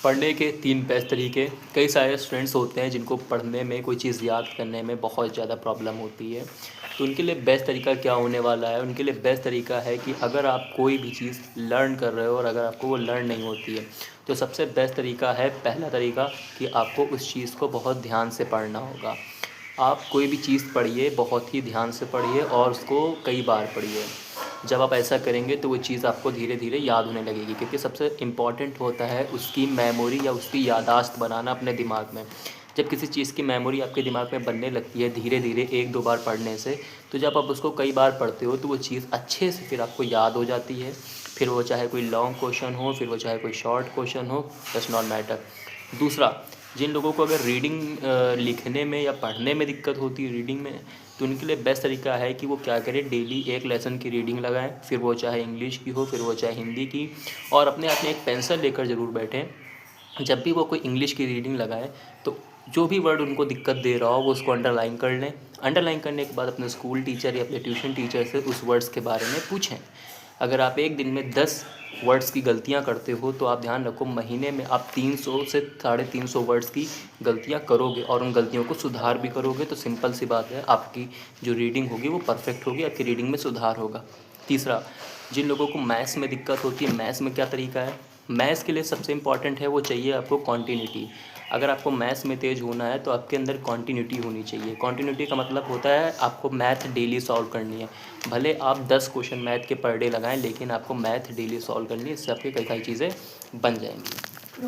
पढ़ने के 3 बेस्ट तरीके। कई सारे स्टूडेंट्स होते हैं जिनको पढ़ने में कोई चीज़ याद करने में बहुत ज़्यादा प्रॉब्लम होती है, तो उनके लिए बेस्ट तरीका क्या होने वाला है। उनके लिए बेस्ट तरीका है कि अगर आप कोई भी चीज़ लर्न कर रहे हो और अगर आपको वो लर्न नहीं होती है, तो सबसे बेस्ट तरीका है, पहला तरीका, कि आपको उस चीज़ को बहुत ध्यान से पढ़ना होगा। आप कोई भी चीज़ पढ़िए, बहुत ही ध्यान से पढ़िए और उसको कई बार पढ़िए। जब आप ऐसा करेंगे तो वो चीज़ आपको धीरे धीरे याद होने लगेगी, क्योंकि सबसे इम्पॉर्टेंट होता है उसकी मेमोरी या उसकी याददाश्त बनाना अपने दिमाग में। जब किसी चीज़ की मेमोरी आपके दिमाग में बनने लगती है धीरे धीरे 1-2 बार पढ़ने से, तो जब आप उसको कई बार पढ़ते हो तो वो चीज़ अच्छे से फिर आपको याद हो जाती है। फिर वो चाहे कोई लॉन्ग क्वेश्चन हो, फिर वो चाहे कोई शॉर्ट क्वेश्चन हो, डज़ नॉट मैटर। दूसरा, जिन लोगों को अगर रीडिंग लिखने में या पढ़ने में दिक्कत होती है रीडिंग में, तो उनके लिए बेस्ट तरीका है कि वो क्या करें, डेली एक लेसन की रीडिंग लगाएं, फिर वो चाहे इंग्लिश की हो, फिर वो चाहे हिंदी की, और अपने हाथ में एक पेंसिल लेकर ज़रूर बैठें। जब भी वो कोई इंग्लिश की रीडिंग लगाएं तो जो भी वर्ड उनको दिक्कत दे रहा हो वो उसको अंडरलाइन कर लें। अंडरलाइन करने के बाद अपने स्कूल टीचर या अपने ट्यूशन टीचर से उस वर्ड्स के बारे में पूछें। अगर आप एक दिन में 10 वर्ड्स की गलतियां करते हो तो आप ध्यान रखो, महीने में आप 300 से 350 वर्ड्स की गलतियां करोगे और उन गलतियों को सुधार भी करोगे, तो सिंपल सी बात है, आपकी जो रीडिंग होगी वो परफेक्ट होगी, आपकी रीडिंग में सुधार होगा। तीसरा, जिन लोगों को मैथ्स में दिक्कत होती है, मैथ्स में क्या तरीका है। मैथ्स के लिए सबसे इम्पॉर्टेंट है, वो चाहिए आपको कॉन्टीन्यूटी। अगर आपको मैथ्स में तेज़ होना है तो आपके अंदर कॉन्टीन्यूटी होनी चाहिए। कॉन्टीन्यूटी का मतलब होता है आपको मैथ डेली सॉल्व करनी है। भले आप 10 क्वेश्चन मैथ के पर डे लगाएं, लेकिन आपको मैथ डेली सॉल्व करनी है, इससे आपकी कई सारी चीज़ें बन जाएंगी।